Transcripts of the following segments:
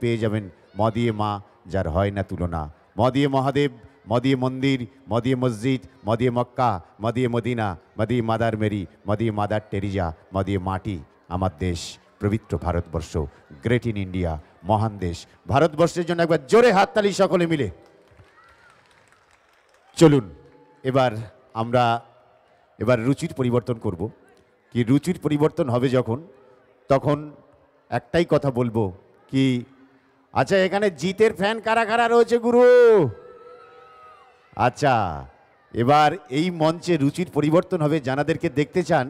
পেয়ে যাবেন ম দিয়ে মা যার হয় না তুলনা, ম দিয়ে মহাদেব, ম দিয়ে মন্দির, ম দিয়ে মসজিদ, ম দিয়ে মক্কা, ম দিয়ে মদিনা, ম দিয়ে মাদার মেরি, ম দিয়ে মাদার টেরিজা, ম দিয়ে মাটি আমার দেশ পবিত্র ভারতবর্ষ, গ্রেট ইন ইন্ডিয়া, মহান দেশ ভারতবর্ষের জন্য একবার জোরে হাততালি সকলে মিলে। চলুন আমরা এবার রুচির পরিবর্তন করব। কি রুচির পরিবর্তন হবে যখন, তখন একটাই কথা বলবো কি, আচ্ছা এখানে জিতের ফ্যান কারা কারা রয়েছে গুরু? আচ্ছা, এবার এই মঞ্চে রুচির পরিবর্তন হবে। যানাদেরকে দেখতে চান,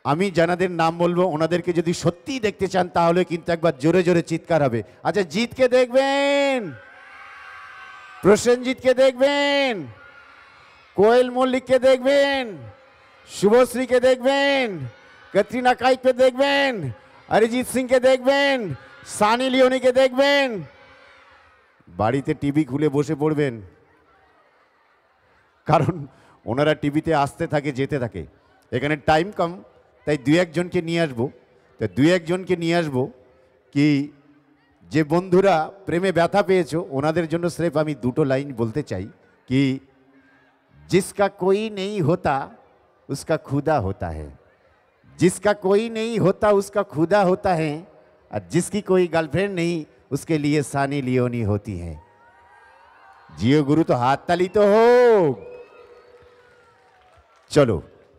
আমি যানাদের নাম বলবো, ওনাদেরকে যদি সত্যিই দেখতে চান তাহলে কিন্তু একবার জোরে জোরে চিৎকার হবে। আচ্ছা, জিতকে দেখবেন, প্রসেনজিৎকে দেখবেন, কোয়েল মল্লিককে দেখবেন, শুভশ্রীকে দেখবেন, ক্যাটরিনা কাইফকে দেখবেন, অরিজিৎ সিংকে দেখবেন, সানি লিওনিকে দেখবেন। বাড়িতে টিভি খুলে বসে পড়বেন, কারণ ওনারা টিভিতে আসতে থাকে যেতে থাকে। এখানে টাইম কম, তাই দু একজনকে নিয়ে আসবো। তাই দু একজনকে নিয়ে আসবো কি, যে বন্ধুরা প্রেমে ব্যথা পেয়েছো ওনাদের জন্য স্রেফ আমি দুটো লাইন বলতে চাই কি, जिसका कोई नहीं होता उसका खुदा होता है, जिसका कोई नहीं होता उसका खुदा होता है, और जिसकी कोई गर्लफ्रेंड नहीं उसके लिए सानी लियोनी होती है। जियो गुरु, तो हाथ ताली तो हो। चलो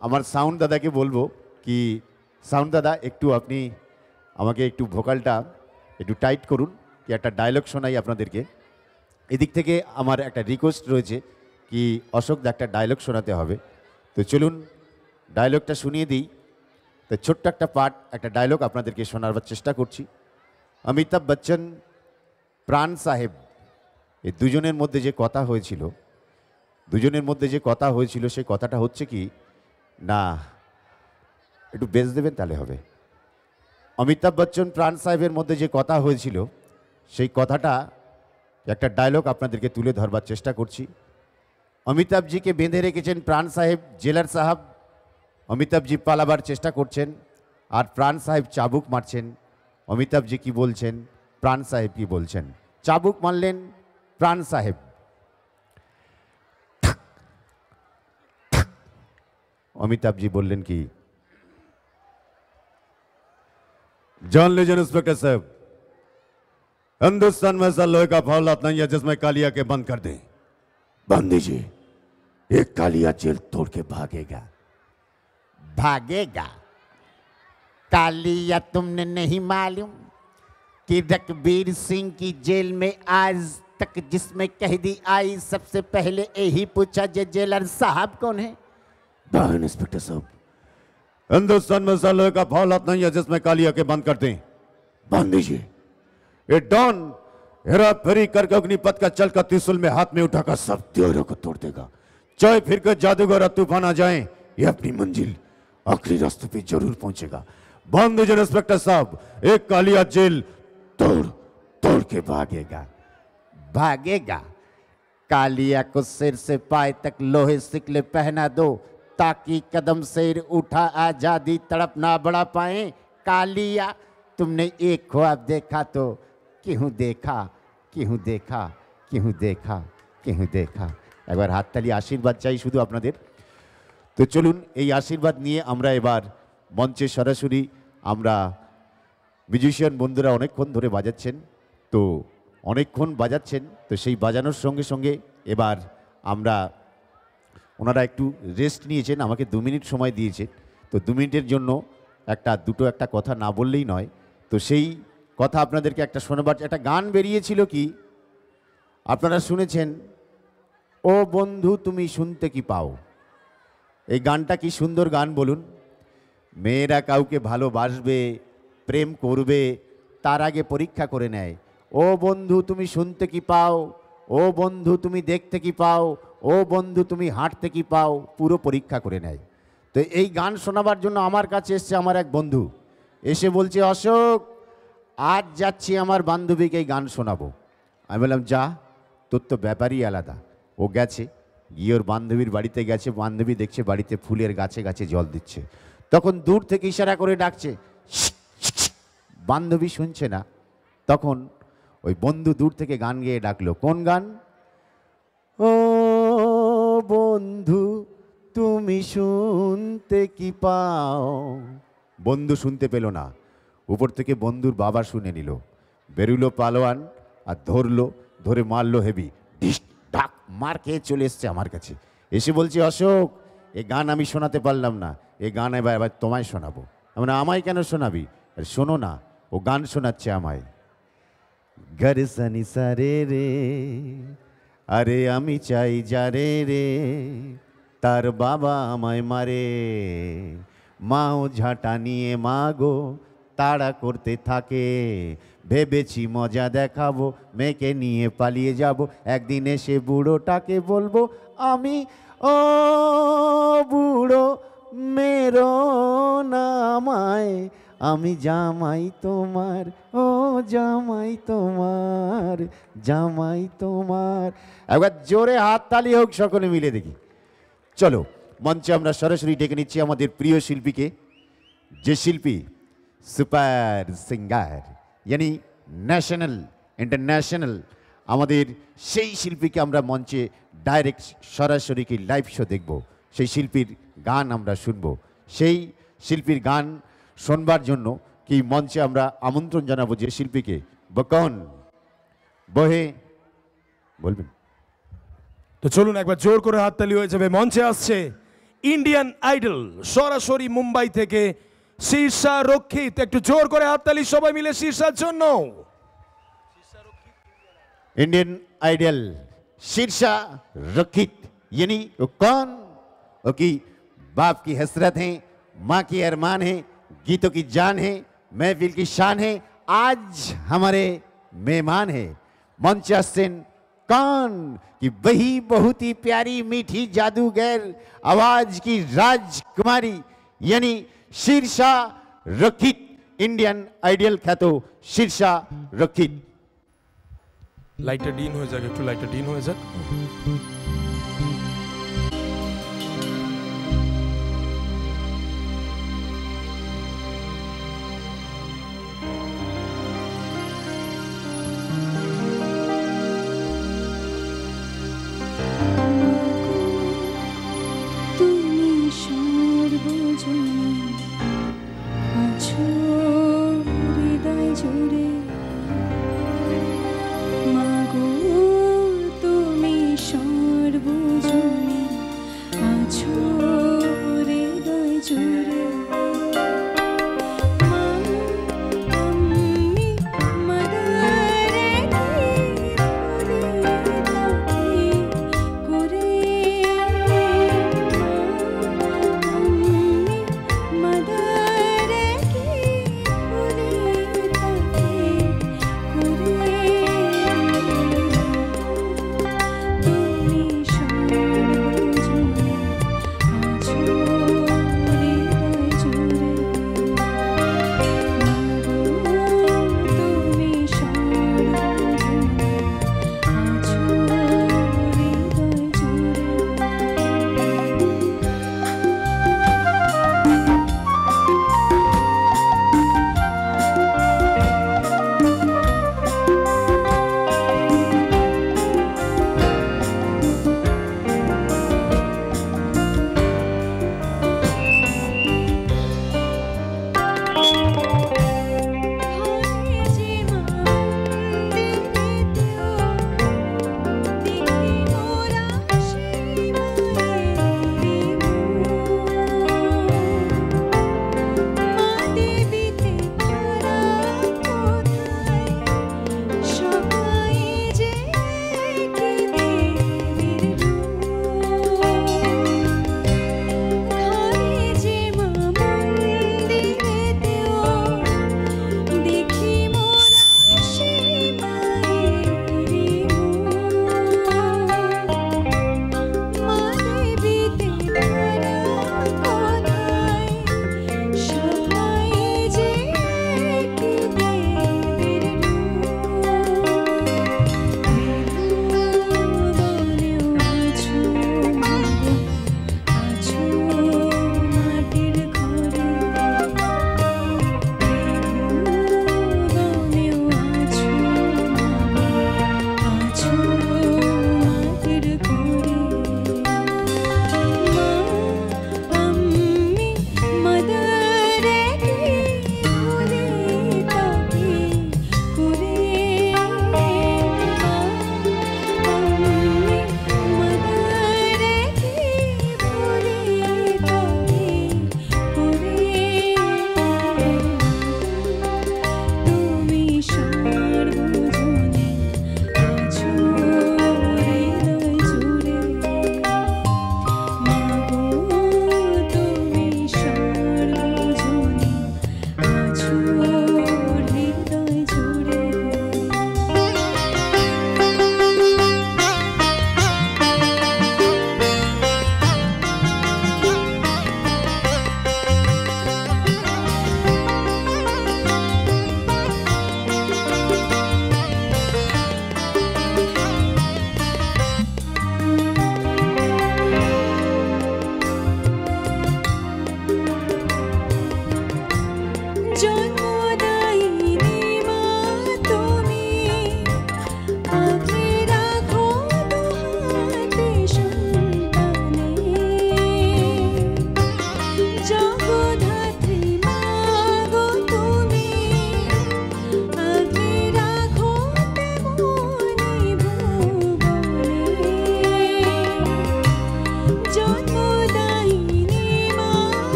আমার সাউন্ড দাদাকে বলবো কি, সাউন্ড দাদা একটু আপনি আমাকে একটু ভোকালটা একটু টাইট করুন, কি একটা ডায়লগ শোনাই আপনাদেরকে। এদিক থেকে আমার একটা রিকোয়েস্ট রয়েছে কি, অশোক দা একটা ডায়লগ শোনাতে হবে। তো চলুন ডায়লগটা শুনিয়ে দিই। তো ছোট্ট একটা পার্ট, একটা ডায়লগ আপনাদেরকে শোনাবার চেষ্টা করছি। অমিতাভ বচ্চন, প্রাণ সাহেব, এই দুজনের মধ্যে যে কথা হয়েছিল, সেই কথাটা হচ্ছে কি না, একটু বেস দেবেন তাহলে হবে। অমিতাভ বচ্চন প্রাণ সাহেবের মধ্যে যে কথা হয়েছিল, সেই কথাটা একটা ডায়লগ আপনাদেরকে তুলে ধরবার চেষ্টা করছি। অমিতাভ জিকে বেঁধে রেখেছেন প্রাণ সাহেব, জেলার সাহেব। অমিতাভ জি পালাবার চেষ্টা করছেন, আর প্রাণ সাহেব চাবুক মারছেন। অমিতাভ জি কি বলছেন, প্রাণ সাহেব কি বলছেন? চাবুক মারলেন প্রাণ সাহেব, অমিতাভ জি বললেন কি, जान लीजिए इंस्पेक्टर साहब, हिंदुस्तान में ऐसा लोहे का फौलाद नहीं है जिसमें कालिया के बंद कर दें। बंद दीजिए, एक कालिया जेल तोड़ के भागेगा। भागेगा? कालिया तुमने नहीं मालूम कि रघबीर सिंह की जेल में आज तक जिसमें कैदी आई, सबसे पहले यही पूछा जे जेलर साहब कौन है? इंस्पेक्टर साहब, हिंदुस्तान में ऐसा लोहे का फौलाद नहीं है जिसमें कालिया के बंद कर दें। बंद दीजिए, ये डॉन हेरा फेरी करके अग्निपथ का चल का त्रिशूल में हाथ में उठाकर सब त्योहारों को तोड़ देगा। चाहे फिर कर जादूगर तूफान आ जाए, ये अपनी मंजिल आखिरी रास्ते पे जरूर पहुंचेगा। बंद दीजिए इंस्पेक्टर साहब, एक कालिया जेल तोड़ तोड़ के भागेगा। भागेगा? कालिया को सिर से पाए तक लोहे सिकले पहना दो, ताकि कदम सिर उठा आजादी तड़प ना बढ़ा पाए। कालिया, तुमने एक ख्वाब देखा तो क्यों देखा, क्यों देखा, क्यों देखा, क्यों देखा। একবার হাততালি আশীর্বাদ চাই শুধু আপনাদের। তো চলুন এই আশীর্বাদ নিয়ে আমরা এবার মঞ্চে সরাসরি আমরা মিউজিশিয়ান বন্ধুরা অনেকক্ষণ ধরে বাজাচ্ছেন, তো অনেকক্ষণ বাজাচ্ছেন, তো সেই বাজানোর সঙ্গে সঙ্গে এবার আমরা, ওনারা একটু রেস্ট নিয়েছেন, আমাকে 2 মিনিট সময় দিয়েছে। তো 2 মিনিটের জন্য দুটো একটা কথা না বললেই নয়। তো সেই কথা আপনাদেরকে একটা শোনাবার, একটা গান বেরিয়েছিল কি আপনারা শুনেছেন, ও বন্ধু তুমি শুনতে কি পাও। এই গানটা কি সুন্দর গান বলুন। মেয়েরা কাউকে ভালোবাসবে, প্রেম করবে, তার আগে পরীক্ষা করে নেয়। ও বন্ধু তুমি শুনতে কি পাও, ও বন্ধু তুমি দেখতে কি পাও, ও বন্ধু তুমি হাঁটতে কি পাও, পুরো পরীক্ষা করে নেয়। তো এই গান শোনাবার জন্য আমার কাছে এসছে আমার এক বন্ধু, এসে বলছে অশোক আজ যাচ্ছি আমার বান্ধবীকে এই গান শোনাবো। আমি বললাম যা, তোর তো ব্যাপারই আলাদা। ও গেছে, গিয়ে ওর বান্ধবীর বাড়িতে গেছে, বান্ধবী দেখছে বাড়িতে ফুলের গাছে গাছে জল দিচ্ছে। তখন দূর থেকে ইশারা করে ডাকছে, বান্ধবী শুনছে না, তখন ওই বন্ধু দূর থেকে গান গেয়ে ডাকলো। কোন গান? ও বন্ধু তুমি শুনতে কি পাও? বন্ধু শুনতে পেল না, উপর থেকে বন্ধুর বাবা শুনে নিল। বেরুলো পালোয়ান আর ধরে মারলো হেভি, ঢিস ঢাক মার খেয়ে চলে এসছে আমার কাছে। এসে বলছে, অশোক এই গান আমি শোনাতে পারলাম না, এই গান এবার তোমায় শোনাবো। আমরা, আমায় কেন শোনাবি? শোনো না, ও গান শোনাচ্ছে আমায়। গরে সানি সারে রে, আরে আমি চাই যারে রে, তার বাবা আমায় মারে, মাও ঝাঁটা নিয়ে মা গো তাড়া করতে থাকে, ভেবেছি মজা দেখাবো, মেয়েকে নিয়ে পালিয়ে যাব, একদিন এসে বুড়োটাকে বলবো আমি, ও বুড়ো মেরো নামায়, আমি জামাই তোমার, ও জামাই তোমার, জামাই তোমার। একবার জোরে হাত তালি হোক সকলে মিলে দেখি। চলো মঞ্চে আমরা সরাসরি ডেকে নিচ্ছি আমাদের প্রিয় শিল্পীকে, যে শিল্পী সুপার সিঙ্গার यानी ন্যাশনাল ইন্টারন্যাশনাল, আমাদের সেই শিল্পীকে আমরা মঞ্চে ডাইরেক্ট সরাসরি কি লাইভ শো দেখব, সেই শিল্পীর গান আমরা শুনবো। সেই শিল্পীর গান শোনবার জন্য কি মঞ্চে আমরা আমন্ত্রণ জানাবো যে শিল্পীকে, বকন বহে বলবেন। তো চলুন একবার জোর করে হাততালি হয়ে যাবে। মঞ্চে আসছে ইন্ডিয়ান আইডল সরাসরি মুম্বাই থেকে শীর্ষা রক্ষিত। একটু জোর করে হাততালি সবাই মিলে শীর্ষার জন্য। इंडियन आइडल शीर्षा रखित, यानी वो कौन? वो की बाप की हसरत है, माँ की अरमान है, गीतों की जान है, महफिल की शान है, आज हमारे मेहमान है मंचा सेन कौन कि वही बहुत ही प्यारी मीठी जादूगर आवाज की राजकुमारी यानी शीर्षा रखित, इंडियन आइडल ख्यातो शीर्षा रखित। লাইটটা ডিন হয়ে যাক, একটু লাইটটা ডিন হয়ে যাক। তুমি সর্বজনে আছো হৃদয় জুড়ে, মাগো তুমি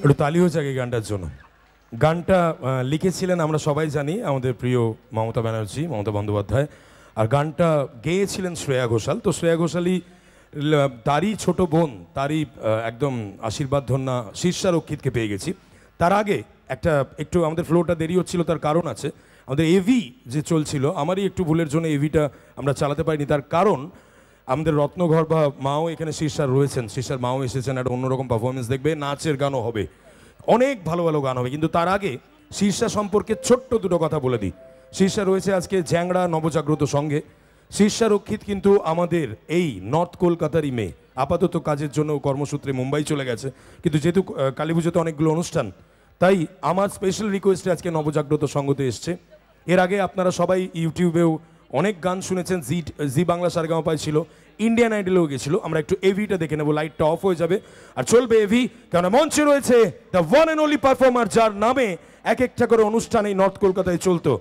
একটু তালি হয়েছে আগে গানটার জন্য। গানটা লিখেছিলেন আমরা সবাই জানি আমাদের প্রিয় মমতা ব্যানার্জি, মমতা বন্দ্যোপাধ্যায়, আর গানটা গেয়েছিলেন শ্রেয়া ঘোষাল। তো শ্রেয়া ঘোষালই তারই ছোট বোন, তারই একদম আশীর্বাদ ধন্যা শীর্ষা রক্ষিতকে পেয়ে গেছি। তার আগে একটু আমাদের ফ্লোটা দেরি হচ্ছিল, তার কারণ আছে। আমাদের এভি যে চলছিল, আমারই একটু ভুলের জন্য এভিটা আমরা চালাতে পারিনি। তার কারণ আমাদের রত্নঘর বা মাও এখানে শীর্ষার রয়েছেন, শীর্ষার মাও এসেছেন, একটা অন্যরকম পারফরমেন্স দেখবে, নাচের গানও হবে, অনেক ভালো ভালো গান হবে। কিন্তু তার আগে শীর্ষা সম্পর্কে ছোট্ট দুটো কথা বলে দিই। শীর্ষা রয়েছে আজকে জ্যাংড়া নবজাগ্রত সঙ্গে। শীর্ষা রক্ষিত কিন্তু আমাদের এই নর্থ কলকাতারই মেয়ে, আপাতত কাজের জন্য কর্মসূত্রে মুম্বাই চলে গেছে, কিন্তু যেহেতু কালী পুজোতে অনেকগুলো অনুষ্ঠান, তাই আমার স্পেশাল রিকোয়েস্টে আজকে নবজাগ্রত সঙ্গতে এসছে। এর আগে আপনারা সবাই ইউটিউবেও অনেক গান শুনেছেন, জি বাংলা সারেগামাপায় ছিল, ইন্ডিয়ান আইডলেও গেছিল। আমরা একটু এভিটা দেখে নেবো, লাইটটা অফ হয়ে যাবে আর চলবে এভি, কারণ মঞ্চে রয়েছে the one and only performer, যার নামে এক একটা করে অনুষ্ঠান এই নর্থ কলকাতায় চলতো,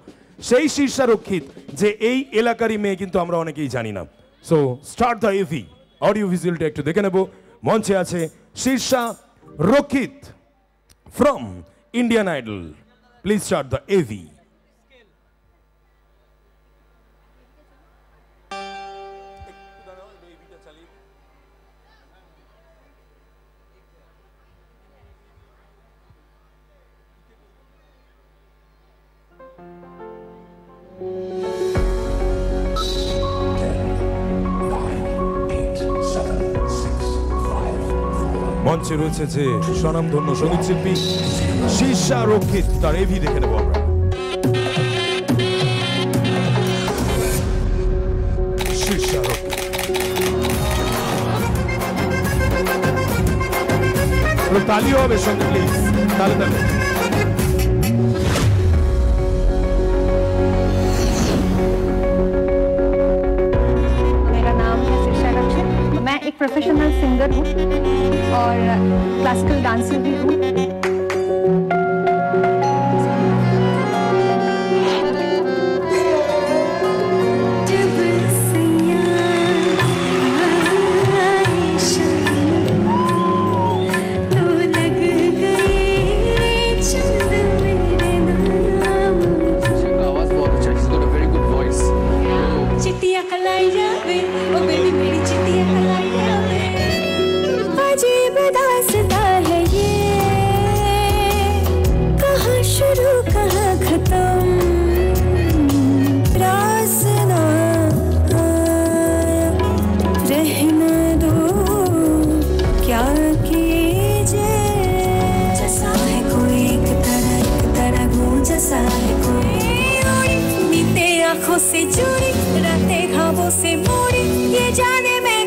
সেই শীর্ষা রক্ষিত, যে এই এলাকারই মেয়ে কিন্তু আমরা অনেকেই জানি না। So start the AV, audio ভিজুয়ালটা একটু দেখে নেব। মঞ্চে আছে Shirsha Rakshit from Indian Idol. Please start the AV. মঞ্চে রয়েছে যে স্বনামধন্য সঙ্গীত শিল্পী শীর্ষা রক্ষিত, তার এভি দেখে নেব আমরা। শীর্ষা রক্ষিত, তালিও হবে সঙ্গে প্লিজ, তালে তালে। मैं एक प्रोफेशनल सिंगर हूँ और क्लासिकल डांसर भी हूँ। से जुड़ी रातें ख्वाबों से मोड़ी, ये जाने मैं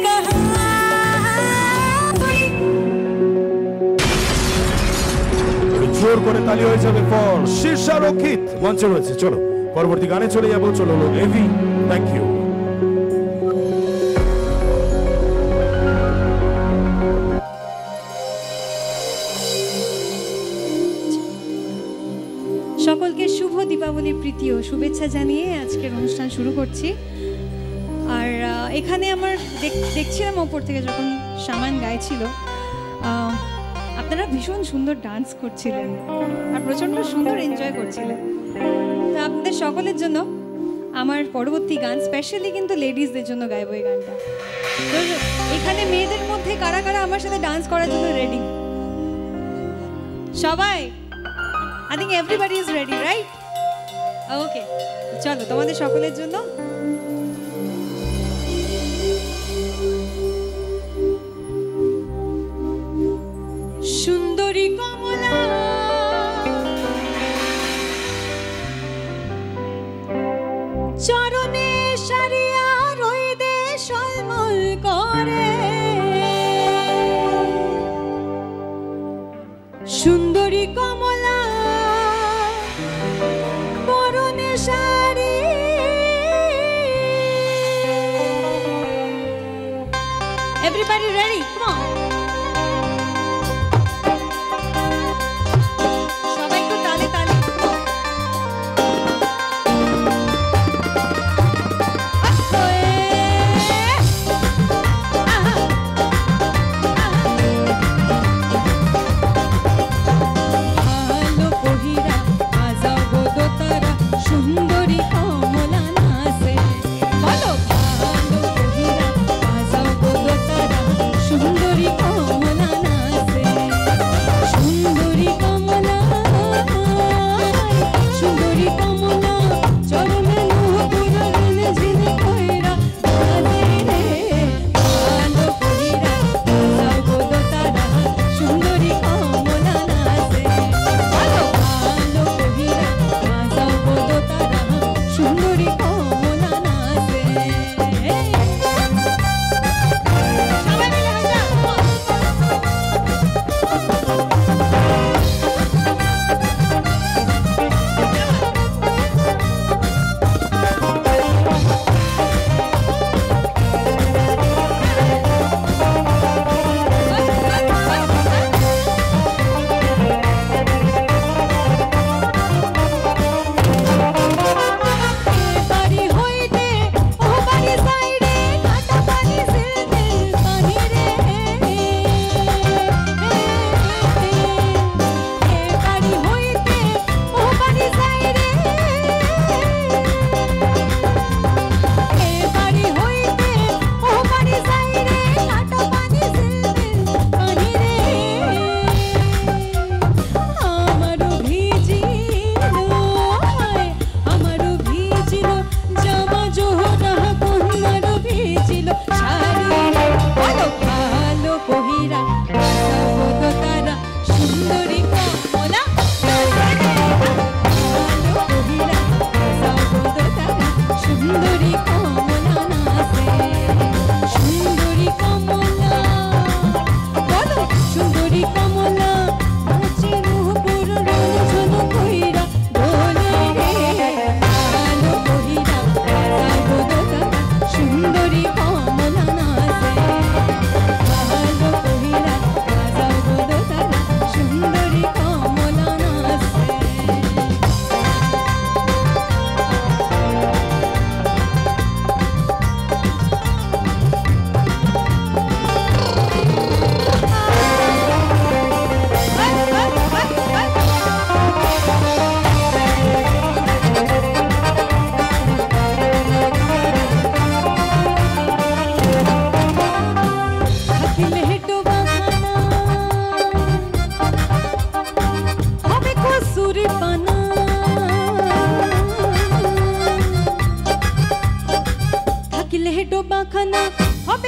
জোর করে তালি হয়ে যাবে ফর শীর্ষা রক্ষিত। মঞ্চে রয়েছে, চলো পরবর্তী গানে চলে যাবো। চলো এভি, থ্যাংক ইউ। সকলকে শুভ দীপাবলির প্রীতি ও শুভেচ্ছা জানিয়ে আজকের অনুষ্ঠান শুরু করছি। আর এখানে আমার দেখছিলাম ওপর থেকে যখন সামান গাইছিল, আপনারা ভীষণ সুন্দর ডান্স করছিলেন আর প্রচণ্ড সুন্দর এনজয় করছিলেন। তো আপনাদের সকলের জন্য আমার পরবর্তী গান স্পেশালি কিন্তু লেডিসদের জন্য গাইবো এই গানটা। তো এখানে মেয়েদের মধ্যে কারা কারা আমার সাথে ডান্স করার জন্য রেডি? সবাই? I think everybody is ready, right? Okay. চলো তোমাদের সকলের জন্য সুন্দরী কমলা চরণে সারিয়া রইদে সলমল করে, সুন্দরী কমলা পরনে sari, everybody ready? Come on. সবাই একটু তালে তালে।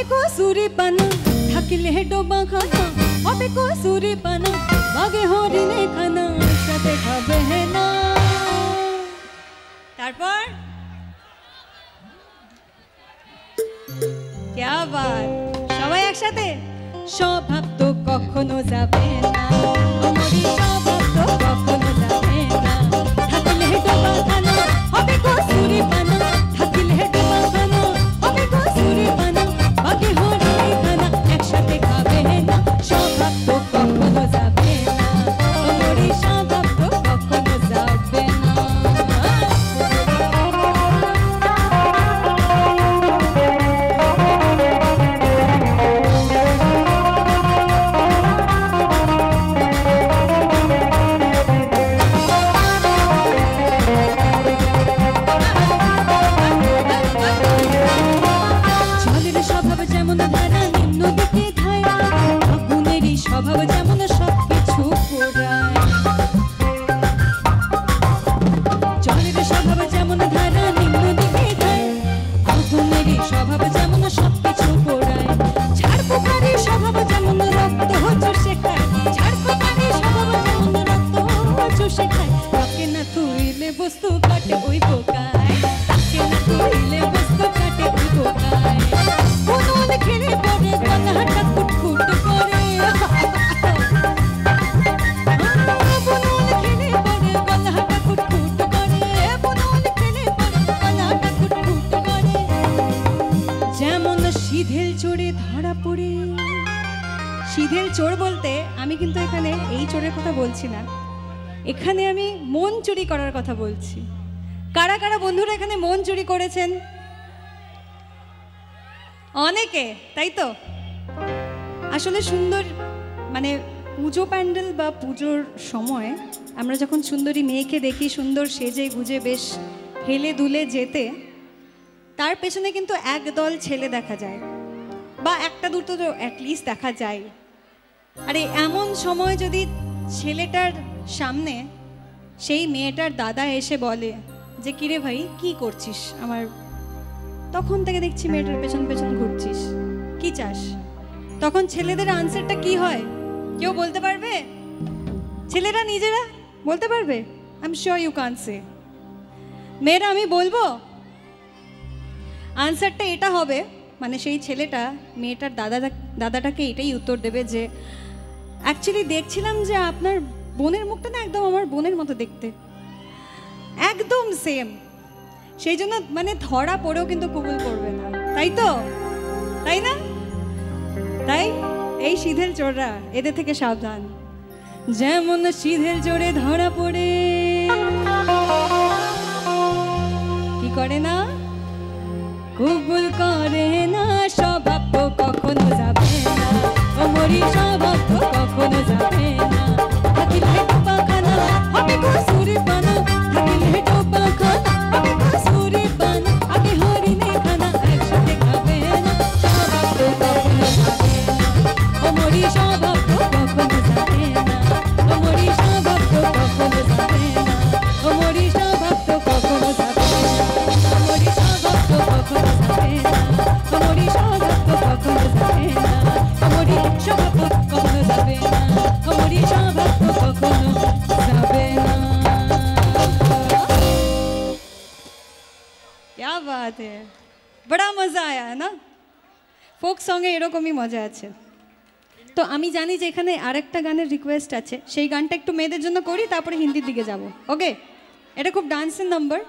হবে কসুরি পানা থাকিলে ডোবা খানা হবে কসুরি পানা বাগে হরিণে খানা একসাথে খাবে না তারপর क्या बात সবাই একসাথে স্বভাব তো কখনো যাবে না আমারই স্বভাব তো কখনো যাবে না থাকিলে ডোবা খানা হবে কসুরি পানা থাকিলে ডোবা খানা হবে কসুরি পানা বাকি হরিণে খানা একসাথে খাবে না স্বভাব তো কখনো যাবে না আমারই স্বভাব তো কখনো যাবে না জলের স্বভাব যেমন ধারা নিম্ন দিকে ধারা আগুনেরই স্বভাব যেমন সবকিছু পোড়ায় জলের স্বভাব যেমন ধারা নিম্ন দিকে ধারা আগুনেরই স্বভাব যেমন সবকিছু পোড়ায় ঝাড় পোকারের স্বভাব যেমন রক্ত চষে খায় ঝাড় পোকারের স্বভাব যেমন রক্ত চষে খায় তাকে না তুইলে বস্তু কাটে ওই পোকায় তাকে না তুইলে বস্তু কাটে ওই পোকায় বুনুন খেলে পড়ে গলাটা কুটকুট করে বুনুন খেলে পড়ে গলাটা কুটকুট করে বুনুন খেলে পড়ে গলাটা কুটকুট করে যেমন সিধেল চোরে ধরা পড়ে সিধেল চোর বলতে আমি কিন্তু এখানে এই চোরের কথা বলছি না এখানে আমি মন চুরি করার কথা বলছি কারা কারা বন্ধুরা এখানে মন চুরি করেছেন অনেকে তাই তো আসলে সুন্দর মানে পুজো প্যান্ডেল বা পুজোর সময় আমরা যখন সুন্দরী মেয়েকে দেখি সুন্দর সেজে গুজে বেশ হেলে দুলে যেতে তার পেছনে কিন্তু একদল ছেলে দেখা যায় বা একটা দুটো তো অ্যাটলিস্ট দেখা যায় আরে এমন সময় যদি ছেলেটার সামনে সেই মেয়েটার দাদা এসে বলে যে কিরে ভাই কি করছিস আমার তখন থেকে দেখছি মেয়েটার পেছন পেছন ঘুরছিস কি চাস তখন ছেলেদের আনসারটা কি হয় কেউ বলতে পারবে ছেলেরা নিজেরা বলতে পারবে I am sure you can say মেয়েরা আমি বলবো আনসারটা এটা হবে মানে সেই ছেলেটা মেয়েটার দাদাটাকে এটাই উত্তর দেবে যে অ্যাকচুয়ালি দেখছিলাম যে আপনার বোনের মুখটা না একদম আমার বোনের মতো দেখতে একদম সেম সেই জন্য মানে ধরা পড়েও কিন্তু কবুল করবে না তাই তো তাই না তাই এই সিধেল চোররা এদের থেকে সাবধান যেমন সিধেল চোরে ধরা পড়ে কি করে না কবুল করে না স্বভাব তো কখনো যাবে না ওমরি স্বভাব তো কখনো যাবে না থাকিলে ডোবা খানা হবে কসুরি পানা থাকিলে ডোবা খানা হবে কসুরি পানা আগে হরিণে খানা একসাথে খাবে না স্বভাব তো কখনো যাবে না ওমরি স্বভাব তো কখনো যাবে না ওমরি স্বভাব তো কখনো যাবে না ওমরি স্বভাব তো কখনো যাবে না ওমরি স্বভাব তো কখনো যাবে না ওমরি স্বভাব তো কখনো যাবে না ওমরি স্বভাব তো কখনো যাবে না ওমরি স্বভাব তো কখনো যাবে না क्या बात है बड़ा मजा आया है ना ফোক সঙ্গে এরকমই মজা আছে তো আমি জানি যে এখানে আরেকটা গানের রিকোয়েস্ট আছে সেই গানটা একটু মেয়েদের জন্য করি তারপরে হিন্দির দিকে যাব ওকে এটা খুব ডান্সের নাম্বার